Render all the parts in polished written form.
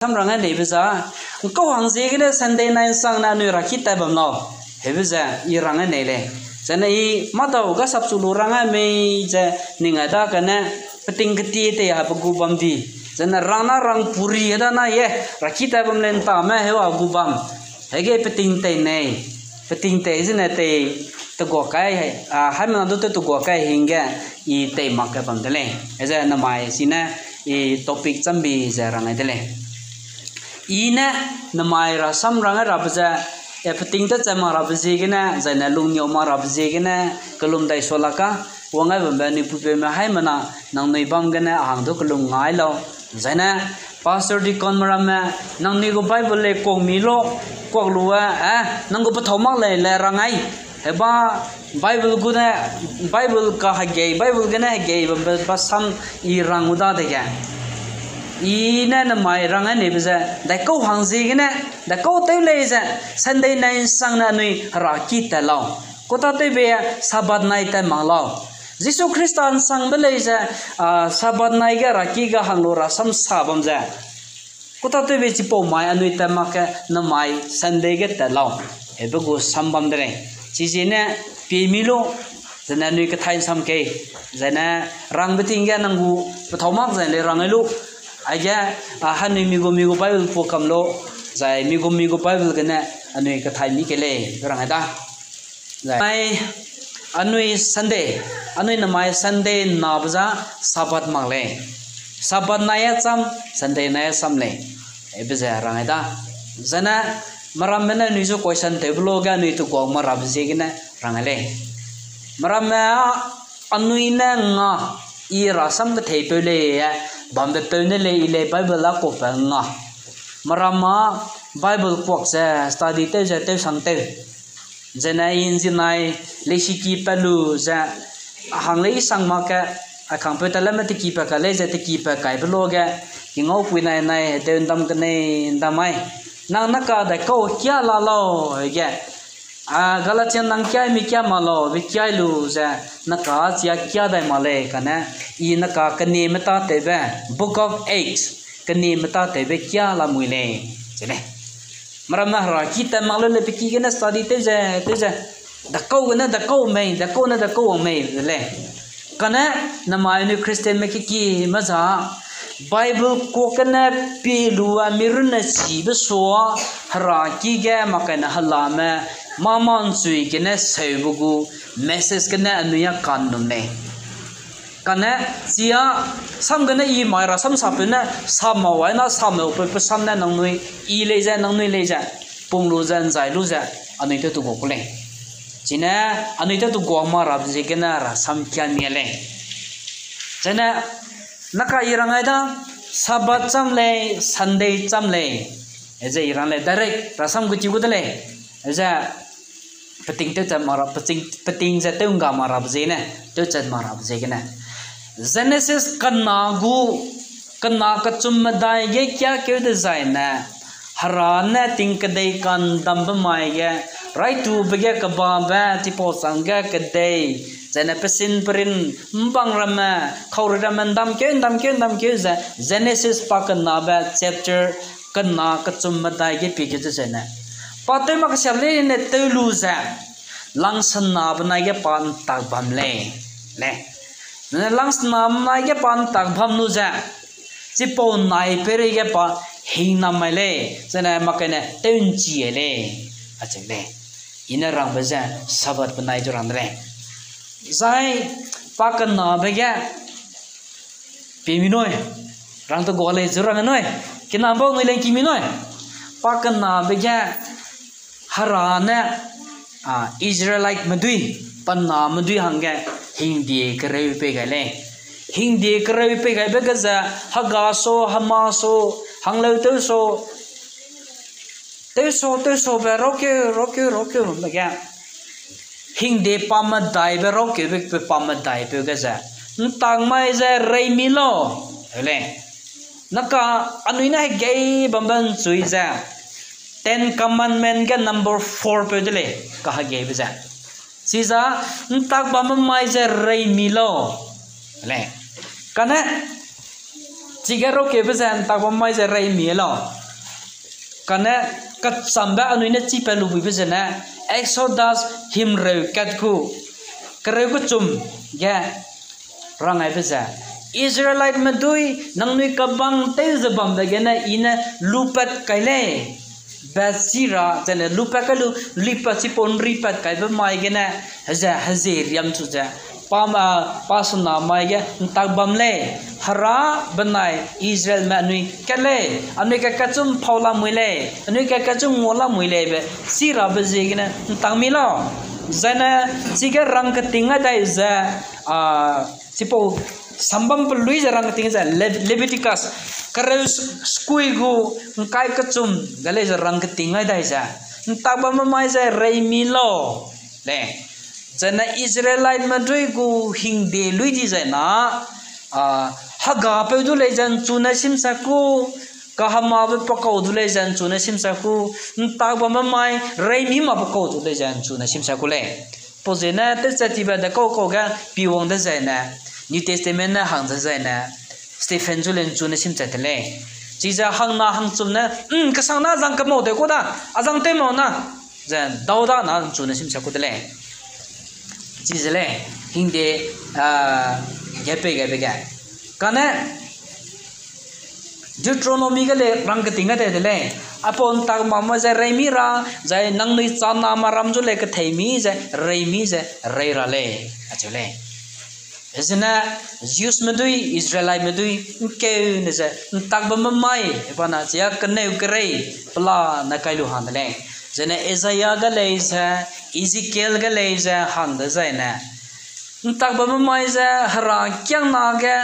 tham rằng này bây giờ câu hàng gì cái Sunday night sang na nuôi rakit tay bầm nào thế bây giờ y rằng này này cho nên mà đâu có sắp sửa rằng mấy giờ những ta cái này penting cái thì à bgu bam đi cho nên rang puri đó na ye rakit tay bầm lên ta mà hewa bgu bam thế cái penting tay này penting tay thế này tay tôi gọi cái hai mươi năm tôi gọi cái hình cái y tay mặc cái bầm thế này giờ nằm mai xin nè y topic chăm bị giờ rằng này thế này ina namai rasam ranga rabza epating ta chama rabzi gina zaina lungyo ma rabzi gina kalum dai solaka wanga bamba ni pupe ma hai mana nang nei bam gana hang do kalum ngai lo zaina pastor di kon marama nang ni go bible le ko mi lo ko luwa nang go pathomak le rangai heba bible guna bible ka hage bible gana hage bamba pasam I ranguda de ga ina na mai ranga ne bisa da ko hang ji gina da ko te le ja Sunday night sang na nui rakit ta law ko ta te be sabat night ta mang law Jisu Christian sang be le ja sabat night ga raki ga hang lo ra sam sabam ja ko ta te be chi po mai anui ta ma ka na mai Sunday ga ta law e be go sambam de chi ji ne pi mi lo jana nui ka thai sam ke jana rang be ting ga nang gu pathomak ja le rang ai lu aja hani migo Bible po kamlo zai migo Bible gana anui ka thai mi kele rang ada zai anui Sunday anui namai Sunday na baza sabat mangle sabat naya cham Sunday naya samle e baza rang ada zana maram mena nui so question table ga nui to gong marab je gina rangale maram anui na nga I rasam ka thei pe le bambe pe ne le ile Bible la ko pa nga marama Bible ko se study te je te sang te jena in jinai le shiki palu ja hang le sang ma ka akhang pe tala ma te ki pa ka le je te ki pa kai blo ga ki ngau pu nai nai te ndam ka nei ndamai nang naka da ko kya la lo ge Galatian nang kya mi kya malo vi kya lu ja naka chia kya dai male kana I naka kani mata tebe book of Acts kani mata tebe kya la muile chene maram na ra kita malo le piki gena study te ja da ko na da ko me le kana na mai ni Christian me ki maza Bible ko kana pi luwa mirna chi be so ra ki ga makana halama Maman sui kena sebugu message kena anuya kandum ne kana sia sam kena I maira sam sapena samawai na samau pe samna nang nui I leja nang nui leja punglu jan zai lu ja anui te tu go kule china anui te tu go ma rab je kena ra sam kya miele chana naka irangai da sabat cham le Sunday cham le eje irang le direct rasam gu chi gu le eja peting te marab peting za te unga marab je ne te chat marab je ne Genesis kana ka chum dai ge kya ke de zai na harana ting ka dei kan dam ba mai ge right to be ka ba ba ti po sanga ka dei zana pesin prin mbang rama khaur raman dam ke za Genesis pa kana ba chapter kana ka chum dai ge pi ge je na Patay makasabli ne tuluza langsan na banaya pan tagbam le langsan na banaya pan tagbam luza sipo nai pere ya pa hina male sana makane tenchi le achele ina rang baza sabat banai jurang le zai pakan na bega piminoi rang to gole jurang noi kinambau ngilen kiminoi pakan na bega harana Israelite madui panna madui hanga hindi kare pe gale hindi kare pe ga begaza hagaso hamaso hanglau to so be roke baga hindi pamadai be roke be pamadai pe gaza ntang mai za reimilo hele naka anuina gay bamban suiza 10 commandment ka number 4 pe dele kaha ge beja siza ntakbam mai je rei milo le kana Chigaro ke besan tak bam mai je rai mi lo kana kat samba anu ne chi pelu bi besana Exodus him reu kat ku kare ku chum ya rangai besa Israelite madui nang nui kabang te zabam da gena ina lupat kaile basira jana lupa kalu lipa si pon ripat kai ba mai gena haza hazir yam chu ja pama pasna mai ge ntakbam le hara banai Israel ma nui kale anui ka kachum phaula muile anui ka kachum ngola muile be sira ba jegena ntangmilo zana siga rang ka tinga dai za sipo sambam pelui jarang ketinggi za Leviticus kereus skui gu kai kecum gale jarang ketinggi dah za entah bapa mai za reimilo le jana Israelite madui gu hingde lui di za na haga pe du le jan chuna sim saku kahama be pakau du le jan chuna sim saku entah bapa mai reimi ma pakau du le jan chuna sim saku le pozena te chatiba da ko ga piwong da za na New Testament na hang za na Stephen Julen chuna sim chatale chiza hang na hang chumna kasang na jang ka mo de ko da ajang te mo na jan dauda na chuna sim chaku dele chizale hinde gepe ga kana Deuteronomy ga le rang ka tinga de dele apon tak mama za reimira za nang nui chana maram ju le ka theimi za reimi za reira le achole Esena Jews madui Israelite madui ke neza ntakbam mai bana sia kene ukrei pla na kailu handle jena Isaiah ga leisa Ezekiel ga leisa handa zaina ntakbam mai za hara kyang na ga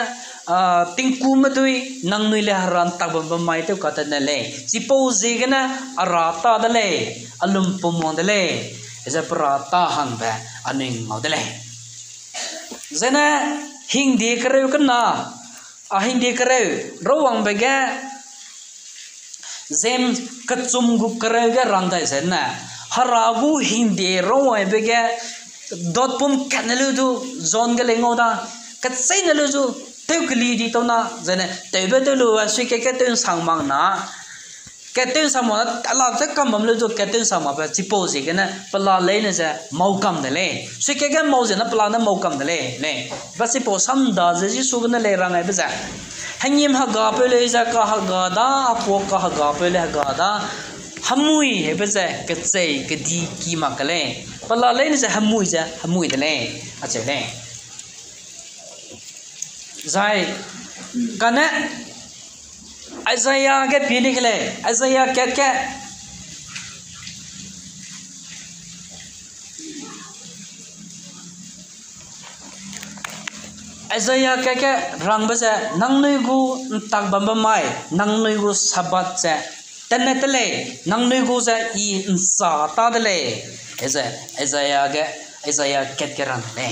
tingku madui nang nui le hara ntakbam mai te kata na le sipo zegena arata dale alum pomon dale eza prata hangba aning ngodale Zena hindi kereu kena hindi kereu rawang bega zem kacum gu kereu ga randai zena haragu hindi rawang bega dot pum kanalu du zon ga lengoda katsai nalu du teukli di tona zena tebe de lu asui ke ten sangmang na Ketin sama Allah tak kamam le jo ketin sama pa cipo si kena pala le na sa mau kam de le si ke kan mau na pala na mau kam de le ba cipo sam da je ji su na le rang ai ba sa hanyim ha ga pe le sa ka ha ga da apo ka ha ga pe le ha ga da hamui he ba sa ke sei ke di ki ma ka le pala le na sa hamui de le a che le zai kana Isaiah ke pini kele Isaiah ke Isaiah ke rang basa nang nui gu tak bamba mai nang nui gu sabat sa tenne tele nang nui gu sa I sa ta dele Isaiah ke rang le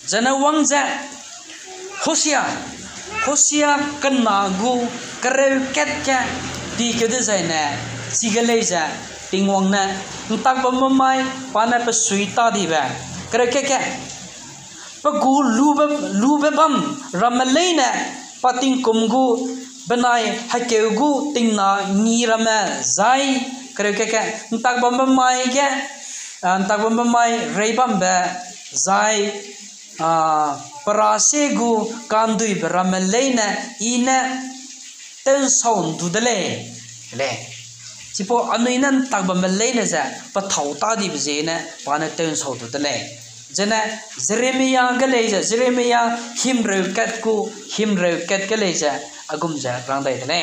jana wang za Hosea kena gu kereu ket di kede zaina sigaleza tingwang na ntak bamai pana pesuita di ba kereu ket pagu lube bam ramalena pating kumgu benai hakeugu tingna ngirama zai kereu ket ntak bamai reibam ba zai parasegu kandui beramelena ina ten sound dudale le sipo anuinan takba melena za pathau ta di bzena pana ten sound dudale jana Jeremiah galeja Jeremiah himreu kat galeja agum ja rangdai dale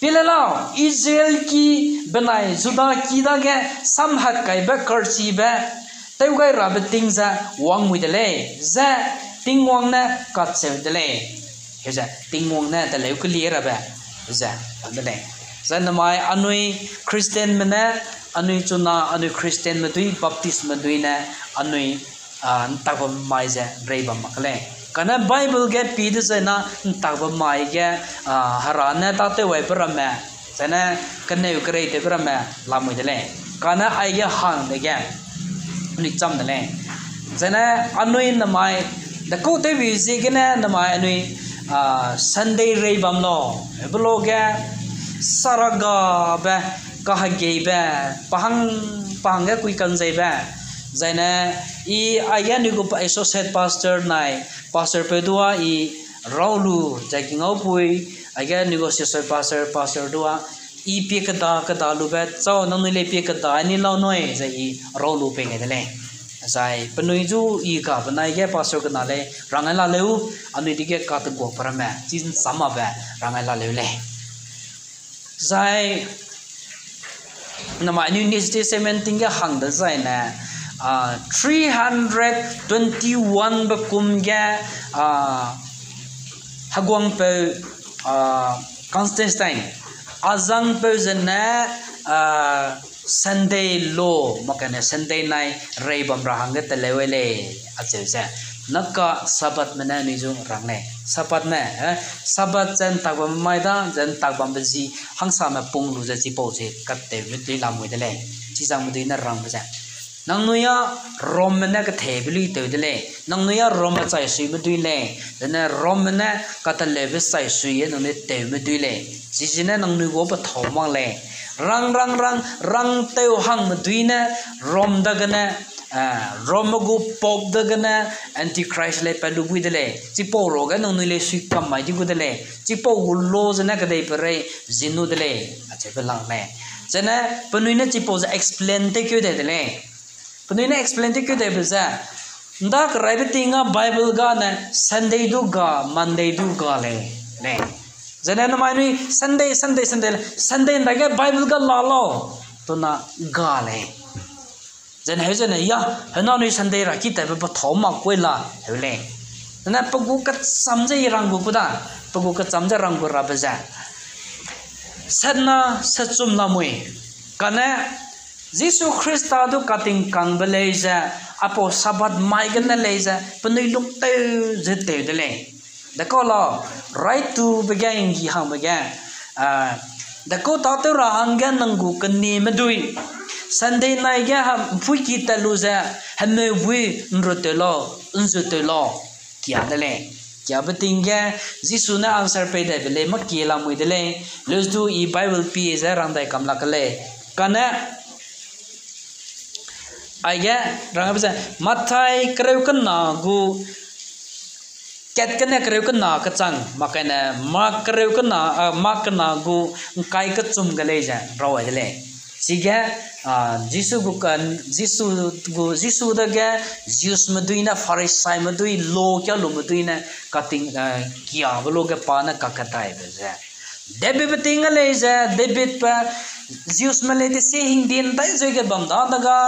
pilala Israel ki benai juda ki da ge samhat kai ba karchi ba Teu gai rabe ting za wang mui dele za ting wang na kat se dele heza ting wang na dele ku li rabe za dele za na mai anui Christian mena anui chuna anui Christian madui baptist madui na anui ntakba mai za reiba makle kana Bible ge pi de za na ntakba mai ge harana ta te wai parama sana kana ukrai te parama la mui dele kana ai ge hang de ge ni cham dale jana anui namai da ko te vi ji gena namai anui Sunday ray bam lo bloga saraga ba kahage ba pahang ga kui kan zai ba zaina I ayan ni go associate pastor nai pastor pedua I raulu jaking opui ayan ni go associate pastor dua I pe kada lu ba chaw nang ni le pe kada ni law noi zai raulu pe ngai le Zai penui ju I ka benai ke pastor kena le rangai la leu anu dige ka te go parama jin sama ba rangai la leu le Zai nama university cementing ke hang de zai na 321 bakum ke hagwang pe Constantine azang pe zena Sunday lo makanya Sunday night ray bam rahang ke telewele achese nakka sabat mena ni jung rangne sabat me sabat jan takbam maida jan takbam bezi hangsa ma pung lu ja chi po che kat te mi lam de le chi jang mu de na rang ba nang nuya rom mena ka thebli te de le nang nuya rom ma chai sui mu du le na rom mena ka ta le be sai sui ye no ne te mu du le ji ji na nang nu go pa thomang le rang teu hang maduina rom dagana romagu pop dagana antichrist le palubu dele chipo roga no nile sui kamai di gudele chipo gullo jana kadai pare zinu dele ache belang le jana panuina chipo za explain te kyu dele panuina explain te kyu de beza ndak raibetinga bible ga na sunday du ga monday du ga le Jana nama ini Sunday ndaga Bible ga lalo to na gale jana he jana ya hana ni Sunday ra kita ba thoma koila hele na pagu ka samje rang bu da pagu ka samje rang bu ra baza sanna sachum na mui kana Jesus Christa du kating kang beleja apo sabat mai gan na leja panui luk te jete de le the call right to begin gi hang began the ko ta te ra hang gan nang gu kan ni madui Sunday night ga ham phui ki ta lu za ham me wi nro te lo unzu te lo kya de le kya bating ga jisu na answer pe de le ma ki la mui de le let's do e bible p za rang dai kam la ka le kana aya rang ba mathai kreu kan na gu ket kana kreu kan na ka chang makana ma kreu kan na ma ka na gu kai ka chum ga le ja raw de le siga jisu gu kan jisu da ga jus maduina farisai madui lo kya lo maduina kating kya lo ga pa na ka ka tai ba ja debe beting le ja debit pa jus male de se hing din dai je ga bam da ga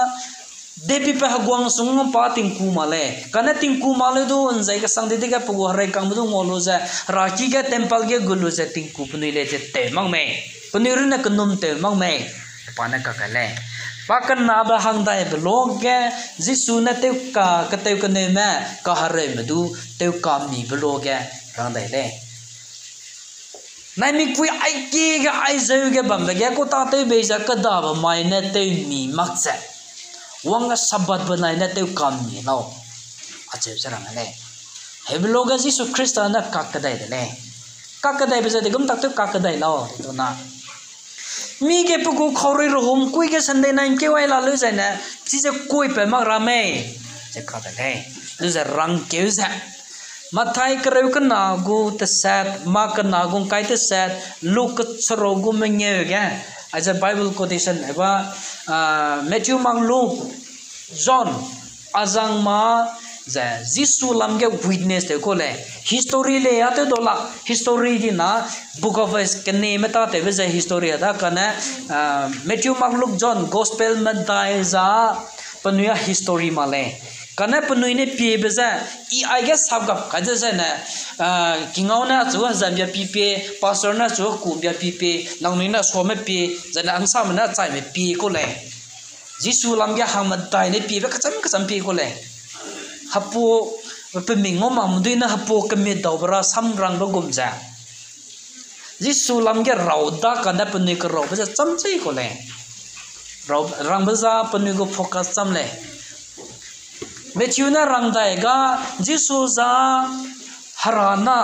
debi pa hagwang sung pa tingku male kana tingku male do anjai ka sang de ga pugu harai kang bu ngolo ja raki ga temple ge gulu ja tingku puni le je te mang me puniru na kunum te mang me pana ka kale pakan na ba hang dai blog ge jisu na te ka te ka ne ma ka harai madu te ka mi blog ge rang dai le nai mi pui ai ge ga ai zeu ge bam ge ko ta te be ja ka da ba mai na te mi mak cha wanga sabat banai na te kam ni no ache jarang le hebloga jisu krista na kakadai de le kakadai be de gum tak te kakadai lo to na mi ke puku khori ro hom kui ke sunday nine ke wai la lu sai na chi je koi pe mak ra me je ka de le lu za rang ke za mathai kreu ka na gu te sat ma ka na gu kai te sat luk chro gu me nge ga as a bible quotation eba Matthew Mark Luke John azang ma za jisu lam ge witness te ko le history le ya te dola history di na book of ke name ta te za history da kana Matthew Mark Luke John gospel ma dai za panuya history ma le kana panui ne pi beza I guess sab gap ka ja na kingau na chu zambia pi pe pastor na chu ku bia pi pe nang ni na so me pi jana ang sa na chai me pi ko le jisu lam ya ham dai ne pi ba ka cham pi ko le hapu pe mingo ma mu na hapu ka me do bra sam rang do gum ja jisu lam ya raw da ka na panui ka raw ba cham chai ko le raw rang ba za panui go focus cham le Matthew na rang dai ga jisu za harana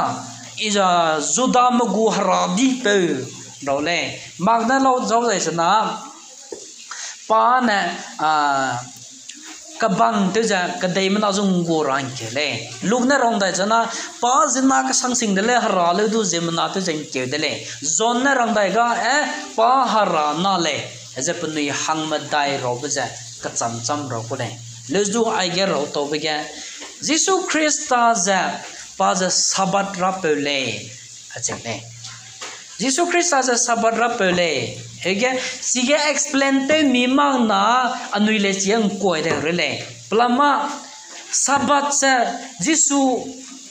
iza Judah magu haradi pe đâu lệ magna lâu dấu dậy sana pa nè cái băng tới giờ cái đây mình dùng gỗ rang chơi lệ lúc này rong đại sana pa zina cái sang sinh đấy hara lệ du zim na tới chân chơi đấy lệ zone này rong đại cái pa hara na lệ giờ bên này hang mà đại rồi bây giờ cái chăm rồi cái này lệ du ai cái rồi tàu bây giờ Jesus Christ giờ pa giờ Sabbath rap lệ cái này Jesus Christ as a Sabbath rapele. Hege sige explain te mimang na anuile chiang koi de rele. Plama Sabbath sa Jesus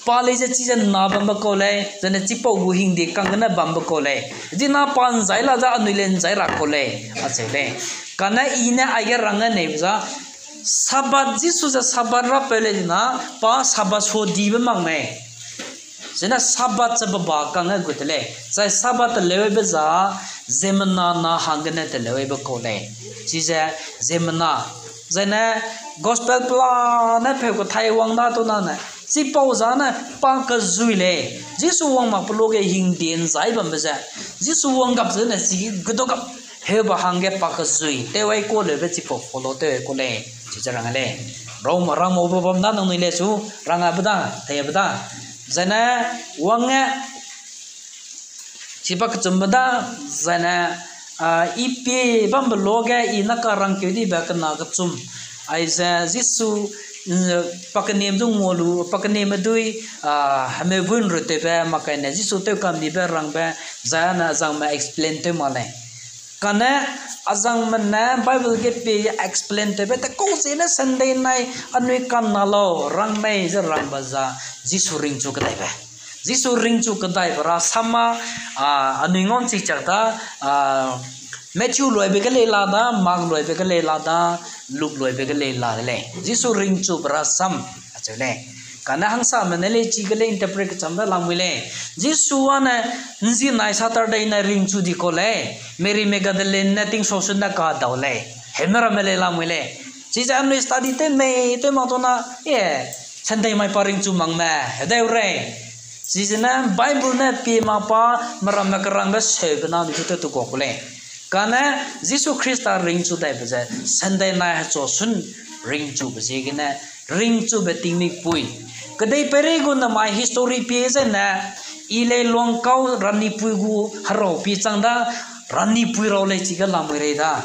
pale je chijan na bamba kole jane chipo gu hingde kangna bamba kole. Jina pan zaila ja anuile zaira kole. Achele. Kana ina aya ranga ne bza Sabbath Jesus a Sabbath rapele na pa Sabbath so dibe mang me. Zena Sabbath sababa kanga gutele sai Sabbath lewe beza zemna na hangane te lewe ba kole chiza zemna zena gospel plan na phe ko thai wang na to na na si pau za na pa ka zuile jisu wang ma ploge hing den zai bam beza jisu wang gap zena si gudok he ba hange pa ka zui te wai ko le be chi po follow te ko le chiza rangale rom bo bam na nang ni le su ranga bada te bada zana wanga sipak chumbada zana ipe bambloga inaka rangkedi bakana gachum aiza jisu pakanem dung molu pakanem dui hame bun rote ba makaina jisu te kam ni ba rang ba zana zang ma explain te male kana azang mana bible ke pe explain te ba ta ko sena sunday nai anui kan nalo rang mai za rang baza jisu ring chu kadai ba jisu ring chu kadai bara sama anui ngon chi chakta Matthew loi be kale la da Mark loi be kale la da Luke loi be kale la le jisu ring chu bara sam achele kana hangsa manele chi kale interpret chamba lamwile jisu wana nzi nai Saturday na ring chu di kole Mary Magdalene nothing social na ka daule hemera mele lamwile jisa anu study te me te matona Sunday mai paring chu mangma hedai re jisina Bible na pi ma pa maram na karang ba sebna ni te tu ko kole kana Jesus Christ ring chu dai baza Sunday na cho sun ring chu baje gina ring chu beting mi pui kadai pere go na my history page na ile long kau rani pui gu haro pi changda rani pui ro le chi ga lam re da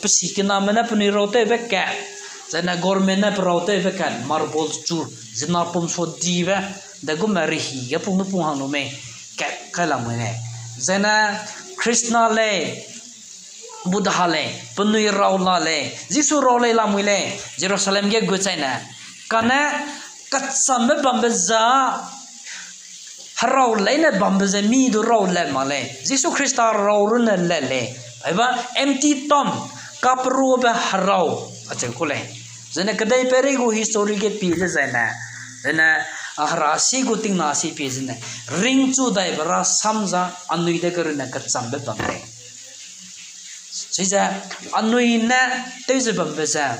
psi kina mena puni ro te be ka zana government na pro te be kan marbol chu zina pum so diva da go mari hi ya pung pung hang no me ka lam ne zana Krishna le Buddha le punui raula le jisu raula lamule Jerusalem ge guchaina kana katsam bambaza harau leina bambaza mi du raula male jisu Christa raurun le aiba empty tom kapru ba harau achel kole zena kadai perigu history ge pi zaina zena ahrasi guting nasi pi zena ring chu dai bara samza anui de karuna katsam bambe Jiza anui na teze bambaza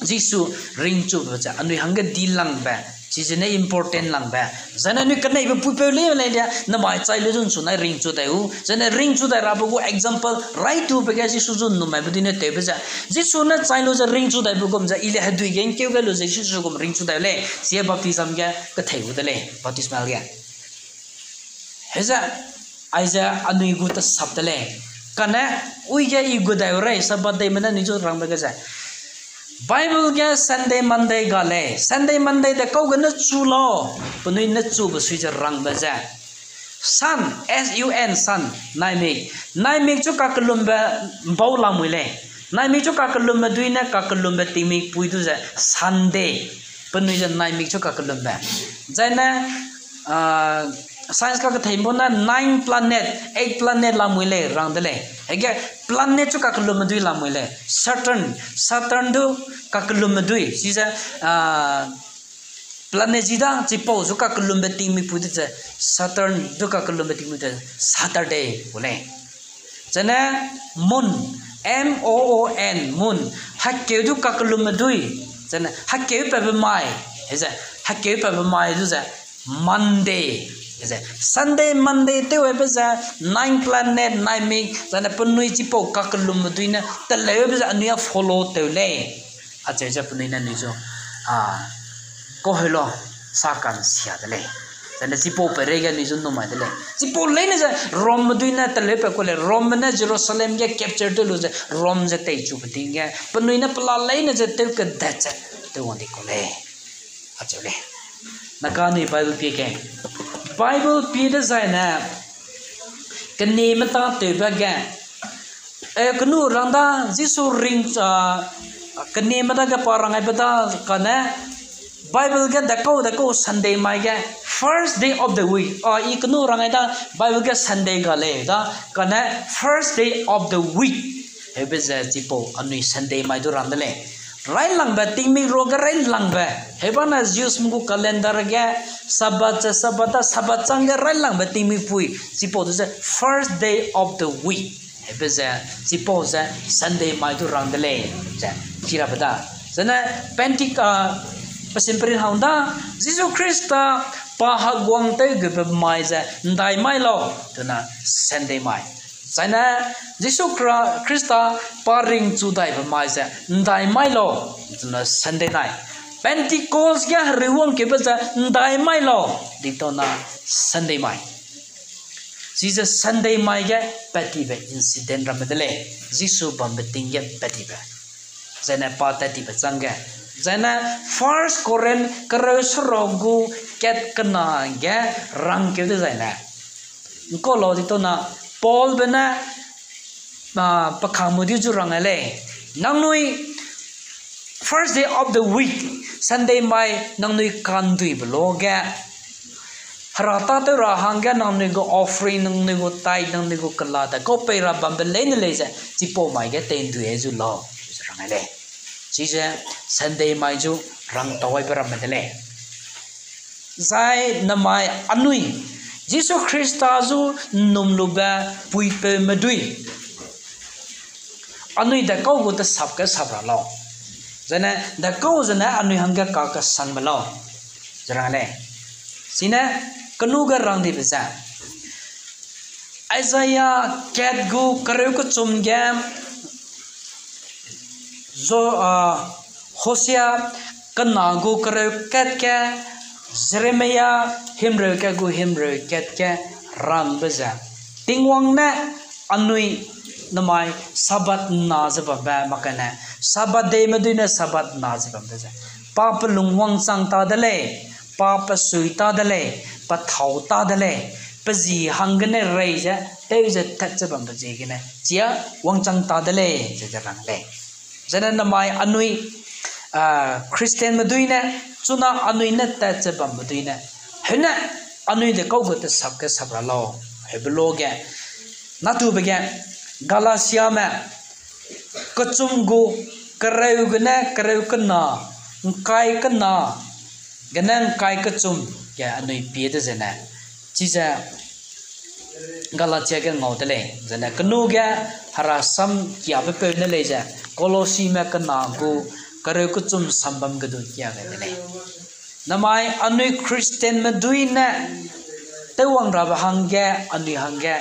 jisu ring chu baza anui hanga dilang ba jiza na important lang ba zana nu kanai ba pupe le le dia na mai chai le jun sunai ring chu dai u zana ring chu dai rabu example right to be gasi su jun no mai budine te baza jisu na chai lo za ring chu dai bu gom za ile hadu gen ke ga lo za jisu gom ring chu dai le sia baptism ga ka thai u dale baptismal ga heza aiza anui gu ta sab dale kana uiga igu dai rai sabat dai mana ni jo rang ba ga Bible ga Sunday Monday ga le Sunday Monday da kau ga na chu lo punui na chu ba sui ja rang ba ja sun sun sun nai me chu ka kalum ba bau la mu le nai me chu ka kalum ba duina ka kalum ba ti me pui du ja Sunday punui ja nai me chu ka kalum ba jaina science ka thai bona 9 planet 8 planet la muile rang dele hege planet chu ka kalum dui la muile Saturn du ka kalum dui sisa planet jida chipo chu ka kalum ti mi pu de Saturn du ka kalum ti mi de Saturday bole jana moon moon hakke du ka kalum dui jana hakke pa mai heza hakke pa mai du ja Monday Sunday Monday te we beza 9 planet 9 mik zana punui chipo kakalum duina te le beza ania follow te le a che ja punina ni jo ko helo sakan sia de le zana chipo perega ni jo no ma de le chipo le ne ja rom duina te le pe ko le rom na Jerusalem ge capture de lo ja rom ja te chu bdinga punuina pla le ne ja te ka da cha te won de ko le a che le nakani Bible pe ke Bible Peter zaina kani mata te baga kanu rangda jisu ring kani mata ga parangai bata kana Bible ga dako Sunday mai ga first day of the week I kanu rangai da Bible ga Sunday ga le da kana first day of the week hebeza tipo anui Sunday mai do randale Rain lang ba tingmi roga rain lang ba hebana Zeus mungu calendar ga sabat changa rain lang ba tingmi pui sipo to first day of the week hebeza sipo za Sunday mai tu rang dele ja kira bada sana pasimperin haunda Jesus Christa pa hagwang te ge mai za ndai mai lo tuna Sunday mai Sana Jesus Christa paring chudai ba mai sa ndai mai lo na Sunday night Pentecost ga riwang ke ba ndai mai lo dito na Sunday mai Jesus Sunday mai ga patiba incident ramadale Jesus bambeting ga patiba zana patati ba sanga zana first koren karosrogu ket kana ga rang ke de zana ko lo dito na Paul bena pakamudi jurangale nangnui first day of the week Sunday mai nangnui kandui bloga harata te rahanga nangnui go offering nangnui go tai nangnui go kalada ko pera bambele ne leja chipo mai ga ten du eju lo jurangale chije Sunday mai ju rang tawai bara medele zai namai anui Jesus Christa zu numluba puipe medui anui da kau go ta sabka sabra lo zana da kau zana anui hanga ka san malo jarale sina kanu ga rang di bisa Isaiah ket go kareu ko chum gam zo Hosea kana go kareu ket ka Jeremiah himre ka gu himre ket ka ram baza tingwang na anui namai sabat na zaba ba makana sabat day maduna sabat na zaba baza papa lungwang sang ta dale papa sui ta dale pa thau ta dale pa ji hangane rei ja te ja tat zaba baje gina chia wang chang ta dale ja rang le jana namai anui Christian maduina Suna anui na ta bam duina hena anui de kau got sabka sabra lo heblo ge natu be ge Galatia ma kachum go kareu kana kai kana ganan kai kachum ge anui pie de zena chija Galatia ge ngautele zena kanu ge harasam kya be pe ne le ja Kolosi ma kana go kareu kuchum sambam gadu kya ga ne namai anui Christian maduina tewang raba hangge anui hangge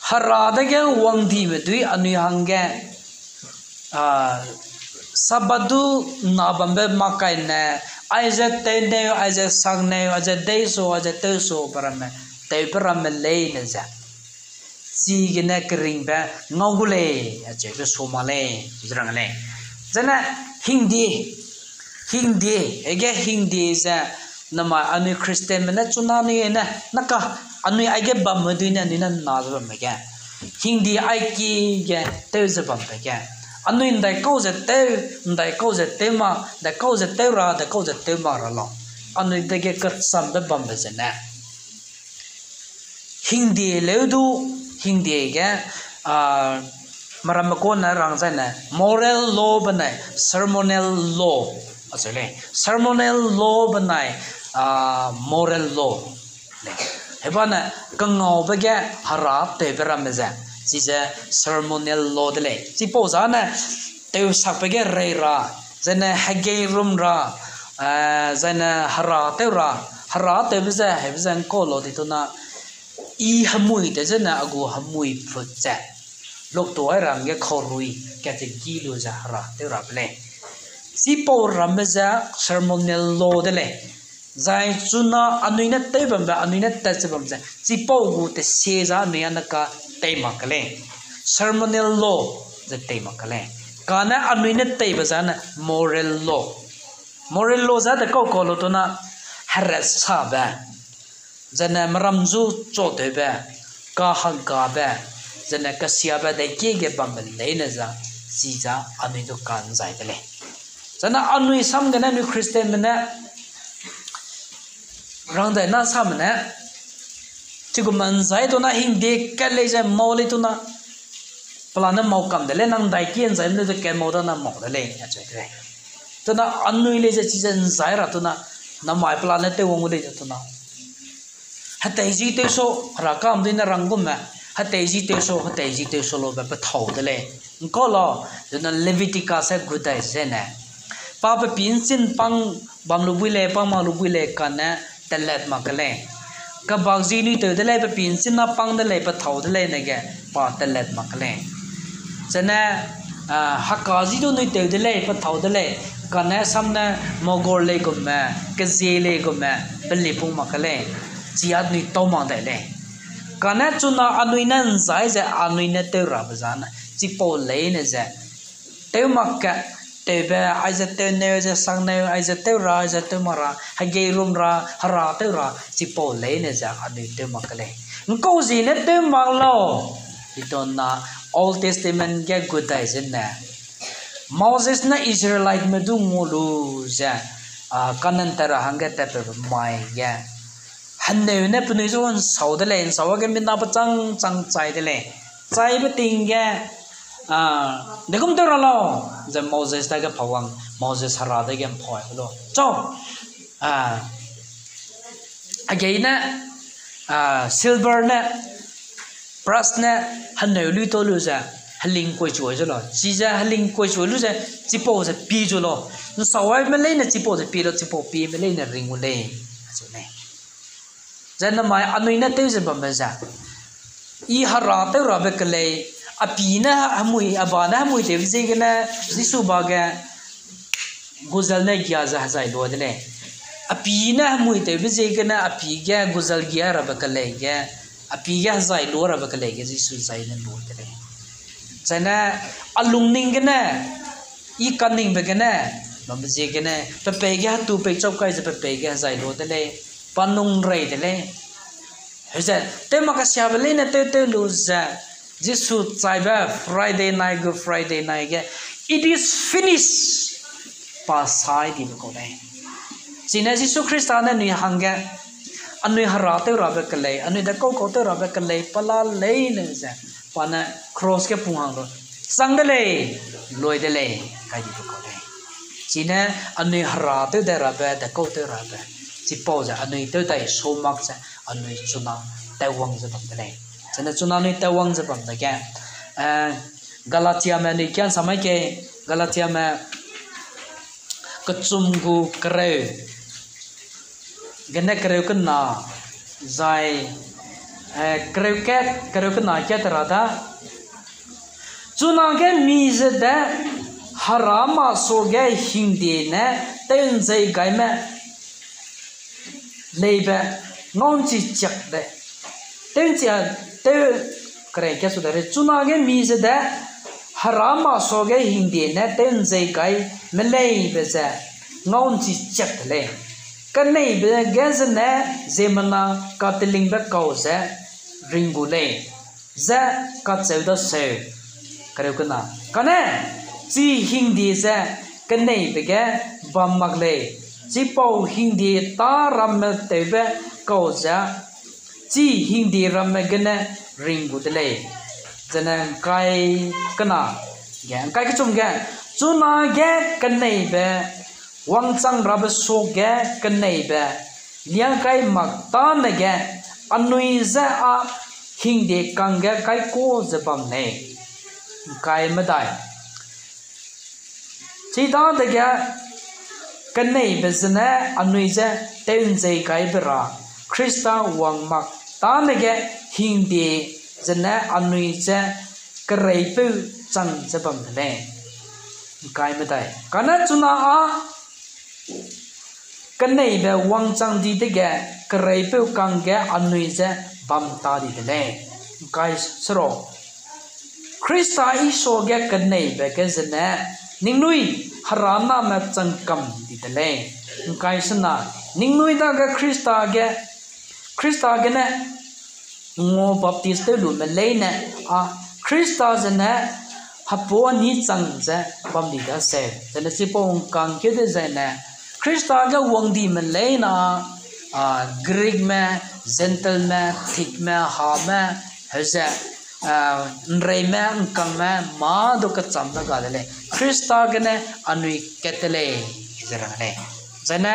harada ge wangdi madui anui hangge sabadu nabambe makai ne aiza tene aiza sangne aiza deiso aiza teso parame te parame le ne ja si gina kering ba ngogule aje be somale jrangale jana hindi ege hindi za nama anu Christian mena chunani na naka anu age bamduina nina nazba mega hindi aiki ge teze bam mega anu indai kauze tema da kauze tera da kauze tema ralo anu dege katsam da bam bezena hindi leudu hindi ge maram ko na rangzana moral law banai ceremonial law asale ceremonial law banai moral law hebana kangau bage hara te berameza sisa ceremonial law dele sipoza na te sakpege reira zana hage room ra zana hara te ra hara te bza he bza ko lo ti to na I hamui te zena agu hamui phut cha lok to ai ram ge khorui ka te gi lu za hara te ra ble si po ram za ceremonial law de le zai chuna anuina te bam ba anuina ta che bam za si po gu te se za ne an ka te makale ceremonial law the te makale kana anuina te ba za na moral law za de ko lo to na haras sa ba zana maramzu cho te ba ka ha ga ba zana ka sia ba de ke bam le na za si za anui to kan zai de le zana anui sam ga na nu christian na rang da na sam na chi gu man zai to na hing de ka le za mo le to na plan na mo kam de le nang dai kien zai ne de ke mo da na mo de le ya che de to na anui le za chi zan zai ra to na mai plan na te wong le to na hatai ji te so ra kam din na rangum ma hatai ji te so lo ba thau de le ko lo na leviticus sa gudai zena pa pa pin sin pang bam lu bui le pang ma lu bui le kan na telet ma kale ka bag ji ni te de le pa pin sin na pang de le pa thau de le na ge pa telet ma kale zena hakka ji do ni te de le pa thau de le kan na sam na mogor le ko ma ka je le ko ma peli pung ma kale chia nui to ma dai le kana chuna anui nan zai za anui na te ra ba za na chi po le ne za te ma ka te ba ai za te ne za sang ne ai za te ra za te ma ra ha ge rum ra ha ra te ra chi po le ne za anui te ma ka le ko ji ne te ma lo ti ton na old testament ge good dai zin na Moses na Israelite me du ngulu za kanan tara hanga ta pe mai ya hắn nếu nè phụ nữ cho sáu thế này sáu cái bên nào bắt trăng trái thế này trái bất tình cái nếu không được rồi giờ Moses ta cái phao vàng Moses hara ta cái phơi rồi cho cái nè silver nè brass nè hắn nếu lưu to lưu ra hắn linh quay chuối rồi chỉ ra hắn linh quay chuối lưu ra chỉ bảo ra pi rồi sáu cái bên này nè chỉ bảo ra pi rồi chỉ bảo pi bên này nè ring bên này này zana mai anui na te je bam za I hara te ra be kale apina hamui abana hamui te je ge na jisu ba ga guzal na gya za zai lo de le apina hamui te je ge na api ga guzal gya ra be kale ga api ga zai lo ra be kale ge jisu zai na lo de le zana alung ning ge na I kaning be ge na bam je ge na pe ga tu pe chau kai je pe ga zai lo de le panung rei de le heza te makasya bele na te luza jisu chaiba Friday night go Friday night ge it is finished pasai di ko dai sina jisu christian ni hanga anui hara te ra be kale anui da ko te ra be kale pala le ne za pana cross ke puang ro sang de le loi de le kai di ko dai sina anui hara te da ra be da ko te ra be chỉ bảo ra anh ấy tới đây số mắc ra anh ấy chun nào tao văng ra bằng cái này cho nên chun nào này tao văng ra bằng cái Galatia mà này kian sama cái Galatia mà cái chum gu kêu cái này kêu cái nào dài kêu cái nào cái đó ra chun nào cái mi ra đó harama so cái hindi nè tên gì cái mà lấy về ngon chỉ chắc đấy, tên cái cái số đấy, chúng ta cái mi sẽ đấy, haram mà số cái hindi này tên gì cái mà lấy về giờ ngon chỉ chắc đấy, cái này về cái gì này, gì mà na cái tên linh bác câu giờ ring bu lấy, giờ cái chế độ sờ, cái nào, cái này chỉ hindi giờ cái này về cái bám mắc lấy chỉ bảo hindi ta ram te be câu za chỉ hindi ram cái này ring bút lệ cho nên cái nào cái chung chú na cái này be wang chang rab so cái này be liang cái mặc ta này anui za hindi kang cái cô za bam này cái mà đại chỉ ta cái kan nei bezna anui ja ten jai kai bera Krista wang mak ta nege hindi jana anui ja karai pu chang jabam le kai matai kana chuna a kan nei be wang chang di de ge karai pu kang ge anui ja bam ta di le kai sro Krista iso ge kan nei be ge jana ningnui harana ma changkam di le kai sana ningnui da ge Krista ge na ngo baptist lu me le na a Krista jana hapo ni chang ja bam di da se jana chipong kang ke de jana Krista ge wang di me le na Greek ma gentle ma thick ma ha ma haza nrei ma kang ma do ka cham da ga le Krista ge na anui ketele jara le jana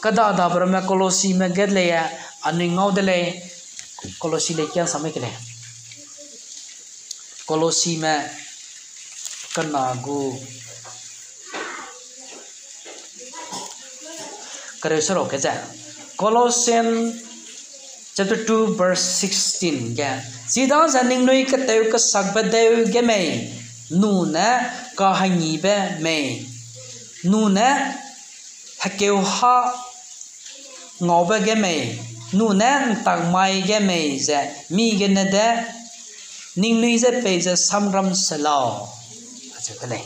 kada da brama kolosi ma gedle ya anui ngau de le kolosi le kya samai ke le kolosi ma kana gu Karesoro keja Colossians chapter 2 verse 16 ga sida zaning noi ka teu ka sakba deu ge me nu na ka hangi be me nu na hakeu ha ngoba ge me nu na tak mai ge me za mi ge na da ning noi za pe za samram salao acha kale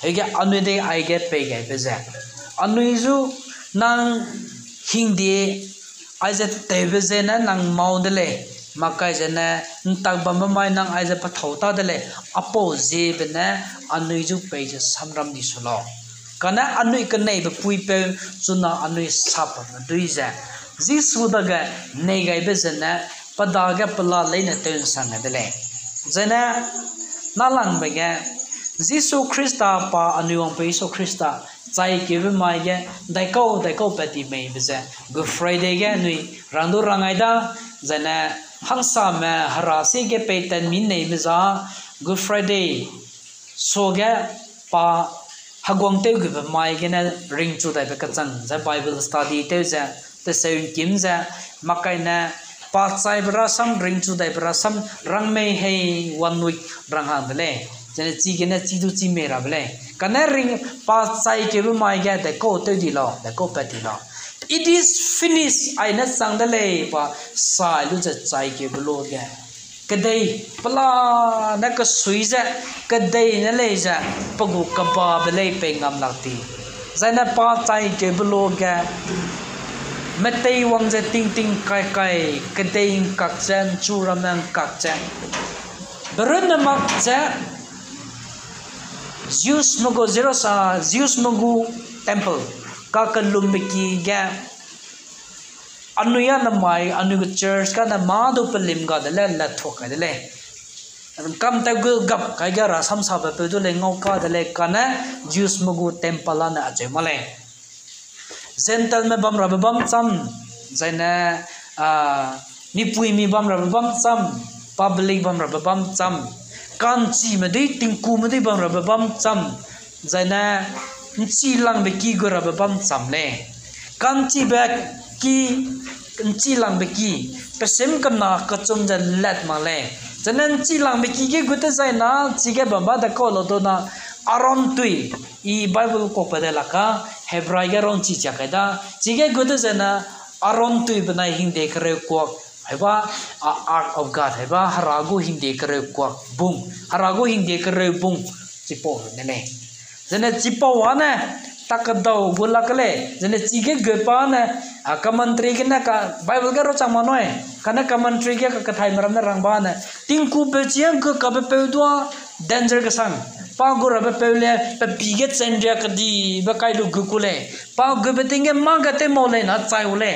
hege anu de ai ge pe ge be za anu zu nang hindi aiza tebezena nang maudele makai jana ntakbam mai nang aiza pathauta dele apo jebena anuiju peje samram di sulo kana anui kanai be puipe chuna anui sap duiza jisu daga negai bezena padaga pala leina ten sanga dele jana nalang bega jisu Krista pa anuong pe so Krista chai kebe mai ge daiko pati mai beza Good Friday ge nui rangdo rangai da jana hangsa ma harase ge petan min nei meza Good Friday so ge pa hagwang te ge mai ge na ring chu dai be ka chang za Bible study te za te seun kim za makai na pa chai bra sam ring chu dai bra sam rang mei hei 1 week rang hang le jana chi ge na chi du chi me ra ble kana ring pa chai ke bu mai ga da ko te di lo da ko pa di lo it is finished I na sang da le pa sai lu ja chai ke bu lo ga kadai pala na ka sui ja kadai na le ja pagu ka ba ble pe ngam la ti jana pa chai ke bu lo ga matei wang ja ting ting kai kai kadai kak jan chu ramang kak jan berun mak ja Zeus mago Zeus mago temple kakalum beki ga anuya na mai anu church ka na ma do pelim ga dele la thok ka dele kam ta gu gap ka ga ra sam sa ba pe do le ngau ka dele kana Zeus mago temple na aje male zental me bam ra bam cham zaina ni pui mi bam ra bam cham public bam ra bam cham kanchi madai tingku madai bam ra bam cham zaina chi lang be ki go ra bam cham le kanchi ba ki chi lang be ki pesem kana ka chum ja lat ma le janan chi lang be ki ge gute zaina chi ge bamba da ko lo do na aron tui I Bible ko pa de la ka Hebrai ga ron chi cha ka da chi ge gute zaina aron tui bana hing de kre ko haiba art of God haiba harago hindi kare kwa bung harago hindi kare bung chipo nene jene chipo wana takadau bulakale jene chige gepa na commentary ke na ka Bible ga ro chamanoe kana commentary ke ka thai maram na rangba na tingku pe chiang ka be pe dwa danger ka sang pa go ra be pe le pe bige chendria ka di ba kai lu gukule pa go be tinge ma ga te mo le na chai ule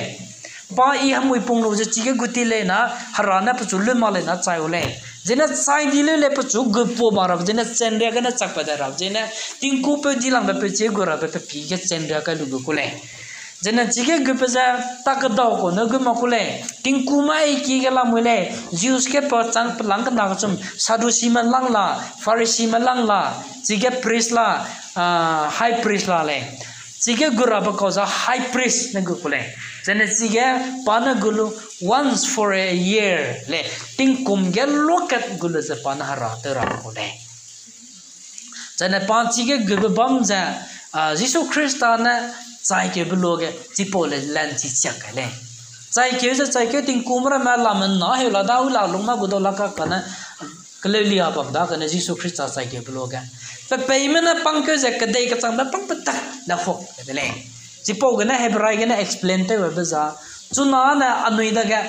pa I hamui pung lo je chige guti le na harana pchu le ma le na chai ule jena chai di le pchu gupo marab jena chendria ka na chak pa da rab jena tingku pe dilang be pe che go ra be pe bige chendria ka lu gukule jena chige gupe ja tak daw ko na gu ma kule tingku mai ki ga la mule Zeus ke pa chang plang ka na chum sadhu sima lang la pharisee ma lang la chige priest la high priest la le Sige gura because a high priest na gukule. Then sige pana gulu once for a year le. Ting kum gel lokat gulu sa pana harata rakule. Then pan sige gubam za Jesus Christa na zai ke beloge tipole lan chi chak le. Zai ke ting kumra ma laman na he la da ula luma gudola ka kana Kalelia bam da kana Jesus Christa zai ke beloge. But payment pangke ze kadai ka chang da pang patak da fok le. Jipo gana Hebrai gana explain te webaza chuna na anui da ga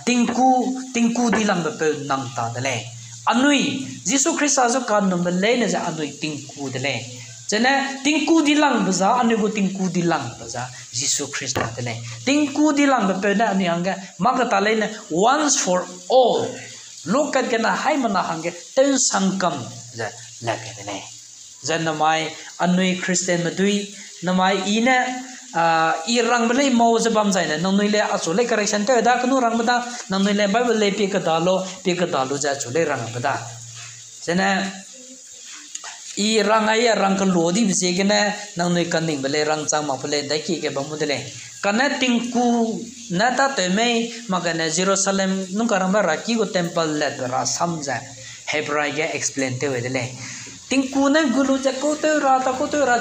tinku dilang ba pe nang ta da le. Anui Jesus Christa zo kan no le na za anui tinku da le. Jana tinku dilang baza anui go tinku dilang baza Jesus Christa da le. Tinku dilang ba pe na ani hanga magata le na once for all. Look at gana hai mana hanga ten sangkam za lagi dene. Jangan namai anui Kristen madui namai ina irang belai mau sebab saya nang nui le asole correction tu ada kenu rang benda nang nui le Bible le pi ke dalu jah cule rang benda. Jangan irang ayah rang kelodi bisa kena nang nui kaning belai rang cang mak belai daki ke bamu dele. Karena tingku nata temai makanya Jerusalem nung karang beraki go temple le berasam jah. Hebrai ge explain te wedele tingku na gulu ja ko te ra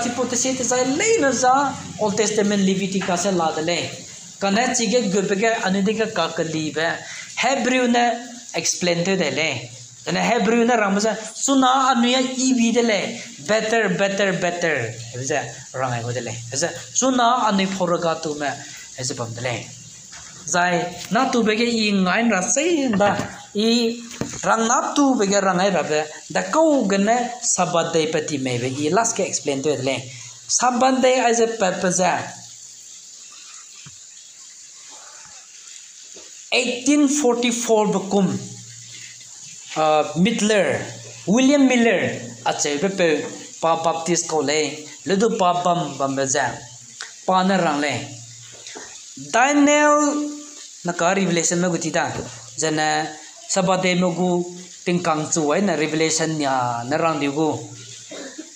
chipo te se te sai le na za Old Testament Leviticus se la dele kana chige gubege anidika ka kali ba Hebrew na explain te dele ana Hebrew na ramza suna anuya ibi dele better ebza rangai go dele eza suna anu phoroga tu ma eza bam dele zai na tu bege I ngain ra sai da I rang nap tu bege rangai rabe da kau gane sabadai pati mebe I last ke explain to le sabadai as a purpose 1844 bukum William Miller ache pe pa baptist ko le ledu pa bam baza pa na rang le Daniel naka revelation ma gutita jana sabade mogu tingkang chuai na revelation ya narang digu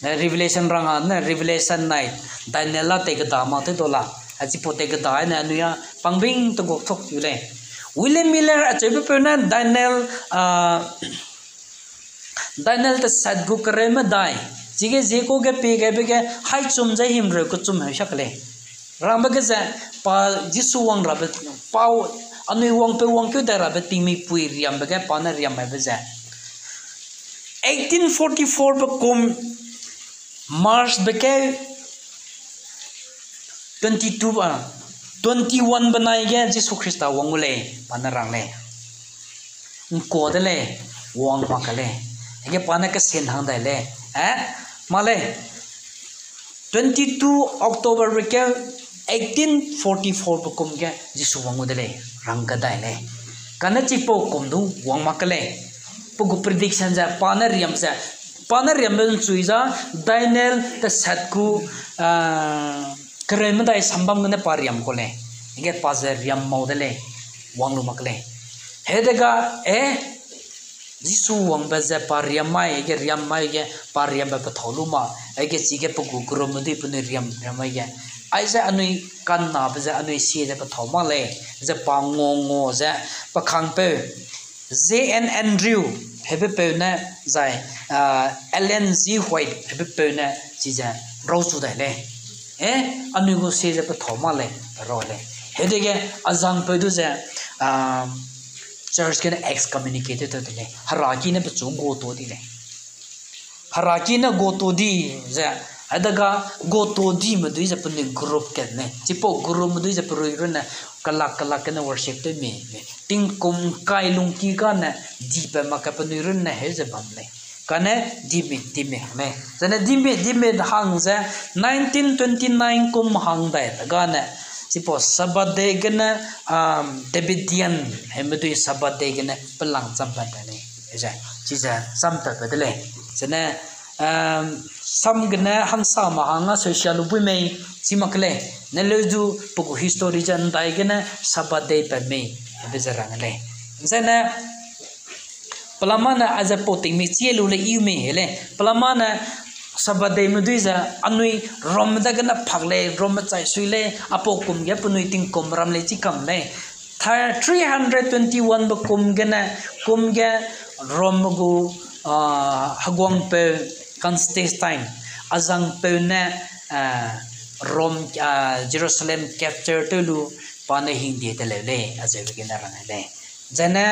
na revelation ranga na revelation night Daniela te ga dama te dola aji pote ga dai na nuya pangbing to go thok yule William Miller ache pe na Daniel te sadgu kare ma dai jige je ko ge pe ge hai chum jai him ro ko chum ha shakle ramba ge za pa jisu wang rabe pau anui wang pe dara be timi pui riam be pa na riam ba za 1844 be kom March be ke 21 banai ge Jesu Christa wang le pa na rang le ko de le wang ma ka le ge pa na ka sen hang dai le male 22 October be ke 1844 be kom ge Jesu wang de le rang ka dai le kana chi po kom du wang ma ka le pugu prediction ja panariam ben chuiza Daniel ta satku krem dai sambam ne pariam ko le ge pazar riam modele wang lu makle hedega Jisu wang ba za pariam mai ge riam mai ge pariam ba tholu ma ge chi ge pugu grom di pun riam mai ge aisa anui kan na ba za anui si de pa thoma le za pa ngo za pa khang pe J.N. Andrew hebe pe na zai Ellen Z. White hebe pe na chi ja ro chu dai le anui go si de pa thoma le ro le hedege azang pe du za church can excommunicated to le haraki na pe chu go to di le haraki na go to di za adaga go to di ma du za pun group ke ne chipo group ma du za pro na kalak na worship to me ting kum kai lung ki ka na di pa ma ka pun na he za bam le kana di me me zana di me hang za 1929 kum hang dai ga na sipo sabade gana Davidian hemdu sabade gana pelang sampai tadi ya ciza sampai bedele sana sam gana hansa mahanga social bumei simakle neleju puku history jan dai gana sabade pemei bezarang le sana pelamana aza poting mi cielu le iume hele pelamana sabade muduiza anui rom dagana phagle rom chai suile apo kum ge punui ting kom ram le chi kam le 321 ba kum ge rom gu hagwang pe Constantine azang pe na rom Jerusalem capture to lu pane hindi te le ajabe ge na rang le jana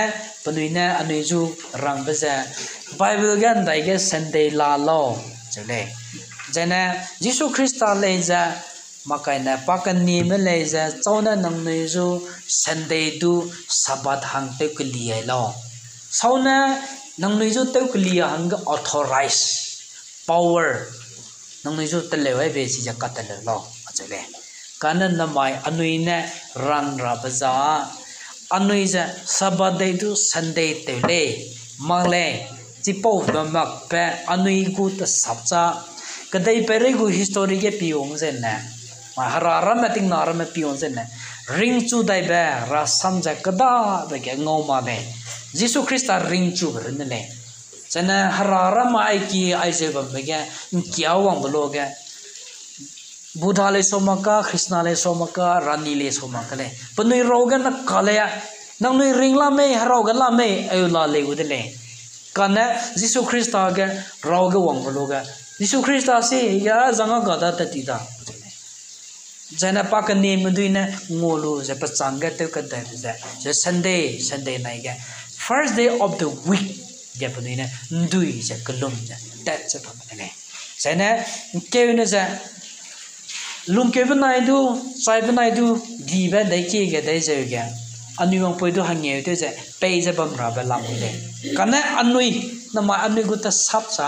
punuina anuiju rang baza Bible gan dai ge Sunday la lo chale jana Jesus Christ le ja makai na pakan ni me le ja chona nang ne ju Sunday du sabat hang te kliye lo sauna nang ne ju te kliya hang authorize power nang ne ju te le wai be si ja ka te le lo chale kanan na mai anuina rang ra baza anuija sabade du Sunday te le mangle chipo mak pe anui gu ta sapcha kadai pere gu history ge piong zen na ma harara mating nar ma piong zen na ring chu dai ba ra samja kada ba ge ngoma be Jesus Christ ring chu ber ne le chana harara ma ai ki ai se ba be ge kiawang blo ge Buddha le somaka Krishna le somaka Rani le somaka le panui rogan na kalaya nang nui ringla me haroga la me ayula le udele kana Jesus Christa ga roga wang bologa Jesus Christa se ya zanga gada tatida jana pakani muduina ngolu je pachanga te kada je Sunday night ga first day of the week ya panina ndui je kolum ja that's it ne jana kevina ja lung kevin naidu sai naidu diba dai ke ga dai je ga anuang poidu hangye te je pe je bam ra ba lam le kana anui na ma anui gu ta sap sa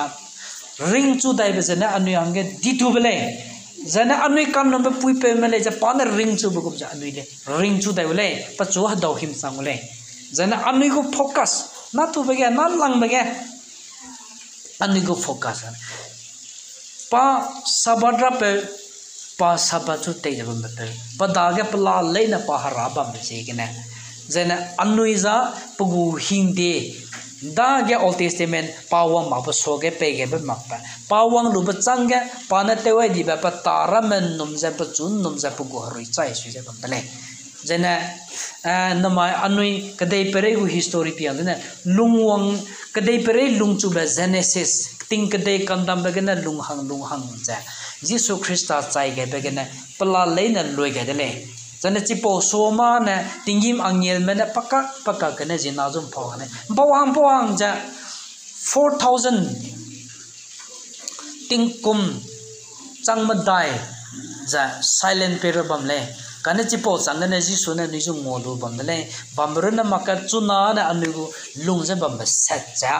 ring chu dai be jana anuang ge ditu bele jana anui kam nam be pui pe mele je pa na ring chu bu gu ja anui le ring chu dai bele pa chu ha dau him sang le jana anui gu focus na tu be ge na lang be ge anui gu focus pa sabadra pe pa sabatu te jabam bata pa dage pala leina pa haraba mse gena zena anuiza pugu hingde dage Old Testament pawang ma pa soge pege ba makpa pawang lu ba changge pa na te wai di ba pa taramen num za pa chun num za pugu haroi chai su ja bale zena nama anui kadai pere gu history pi andena lungwang kadai pere lungchu ba Genesis ting kadai kandam ba gena lunghang ja Jesus Christa chai ge begena pala leina loi ge dele jana chipo soma na tingim angel mena paka kana jina zum pho ne bawang ja 4000 tingkum changmadai ja silent perabam le kana chipo changana Jesus na ni ju ngolu bam le bamruna maka chuna na anigu lungja bam set ja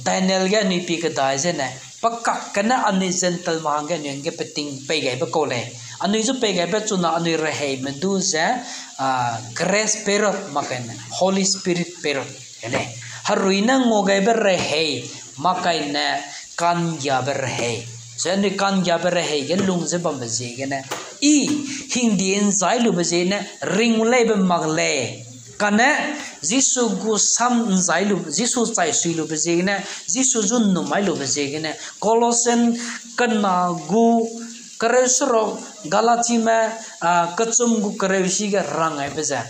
Daniel ga ni pi ka dai je na pakka kana ani gentle mahanga ni nge peting pe gai ba ko le ani ju pe gai ba chuna ani re he medu ja grace pero makan Holy Spirit pero ele haruina ngo gai ba re he makai na kan ya ba re he jani kan ya ba re he ge lung je bam je ge na I hingdien zai lu ba je na ring le ba mag le kana jisu gu sam zailu jisu chai suilu bejegna jisu jun no mailu bejegna Colossian kana gu karesro galati ma kachum gu kareusi ga rangai beja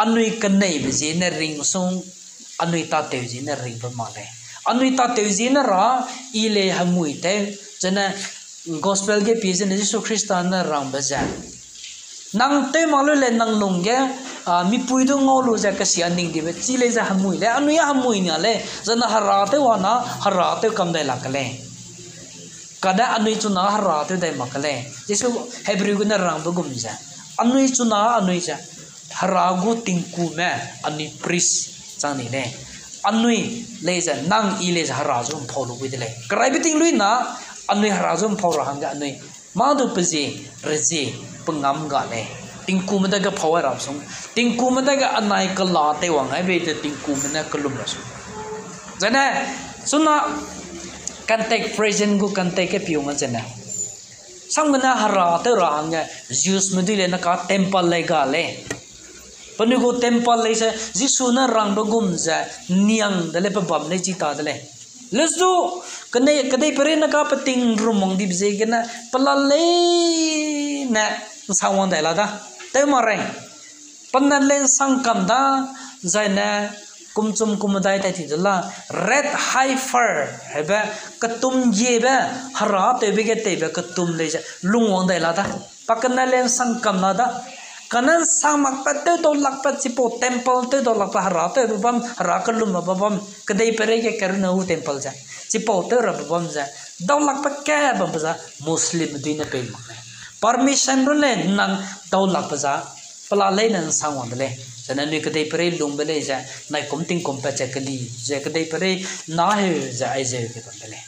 anui kanai bejena ring song anui ta tejina ring ba male anui ta tejina ra ile hamui te jana gospel ge pije jisu christian na rang beja nang te malu le nang lungge mi puidu ngolu ja ka sia ning dibe chile ja hamui le anu ya hamui nya le jana harate wana harate kam dai lakale kada anu chu na harate dai makale jesu hebrew guna rang bugum ja anu chu na anu ja haragu tingku me ani pris chani le anu le ja nang I le ja haraju pholu bi le krai bi ting lui na anu haraju pholu hanga anu ma du pje reje pengam ga le tingku mada ga power up song tingku mada ga anai ka la te wang ai be te tingku mena kalum rasu jana suna contact present gu contact ke piung jana sangmana hara te ranga Zeus medile na ka temple le ga le panu go temple le se jisu na rang do gum ja niang dale pa bam le chi ta dale lesu kadai pare na ka pating rumong di bze gena palale na sawon da la da te mare panan len sangkam da zaina kumchum kumadai ta ti dala red heifer heba katum jeba hara te bege te be katum le lungwong da la da pakana len sangkam na da kanan samak pate do lakpat sipo temple te do lakpa hara te bam hara kalum babam kadai pare ke karna hu temple ja sipo te ra babam ja do lakpa ka bam ja muslim dina pe permission ro le nang do lakpa ja pala le nan sangwan le jana ni kadai pare lung bele ja nai komting kompa cha kali ja kadai pare na he ja ai je ke bam le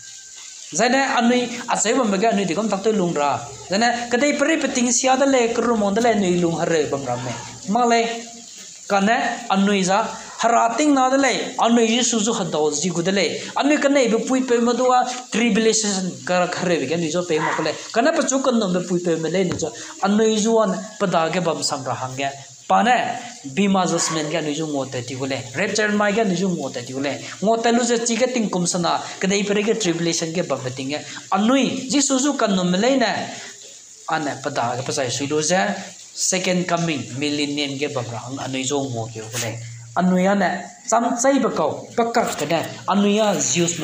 zana anui asai bam ga anui dikom tak to lung ra zana kadai pare pating sia da le kru mon da le nui lung hare bam ram me male kana anui za harating na da le anui yesu zu hado ji gu da le anui kanai bu pui pe madua tribulation kar khare bi ga ni zo pe ma kale kana pa chu kan no be pui pe me le ni zo anui zu an pada ge bam sam ra hang ge pane bima jasmen ga ni ju ngote ti gule rapture mai ga ni ju ngote ti gule ngote lu je chi ga ting kum sana kadai pare ga tribulation ge bab ting ge anui ji su su kan no mele na ana pada ga pasai su lu ja second coming millennium ge bab rang anui jo ngo ge gule anui ana sam chai ba ko pakak ka da anui ya zeus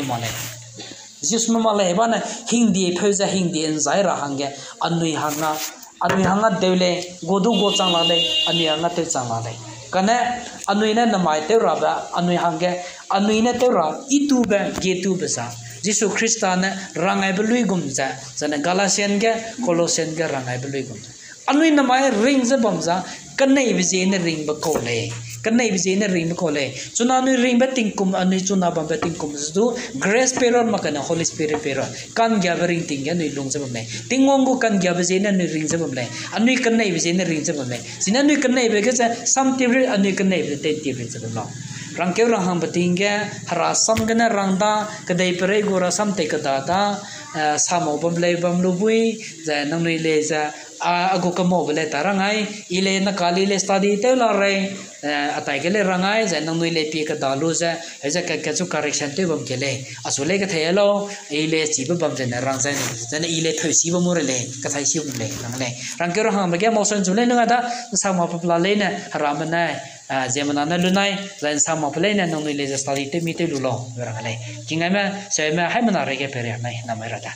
ma male ba na hindi pheuja hindi en zai ra hang ge anui hanga deule godu go chang la le anui hanga te chang la le kana anui na namai te ra ba anui hange anui na te ra itu ba ge tu ba sa jisu kristana rangai belui gum ja jana galatian ge colossian ge rangai belui gum anui namai ring za bam za kanai bi je na ring ba ko le kanai bi je na ring ba ko le chuna nu ring ba ting kum anui chuna ba ba ting kum zu grace peron makana holy spirit peron kan gya ba ring ting ya nu lung za bam le tingong gu kan gya ba je na nu ring za bam le anui kanai bi je na ring za bam le sina nu kanai be ga sam tibri anui kanai be te tibri za bam lo rang ke rang hang ba ting ge hara sam gana rang da kadai pare go ra sam te ka da samo bam le bam lu bui za nang ni le za ago ka mo bele tarangai ile na kali le study te la re atai ke le rangai za nang ni le pi ka dalu za ja ka chu correction te bam ke le asule ka thelo ile chi ba bam na rang za na ile thoi si ba mo le ka thai si le nang le rang ke rang ba ge mo san chu le na da samo pa pla le na haram na zemana na lunai zan sama play na nong le study te mi te lu lo rang le kinga ma se ma hai mana re ke pere nai na mai ra da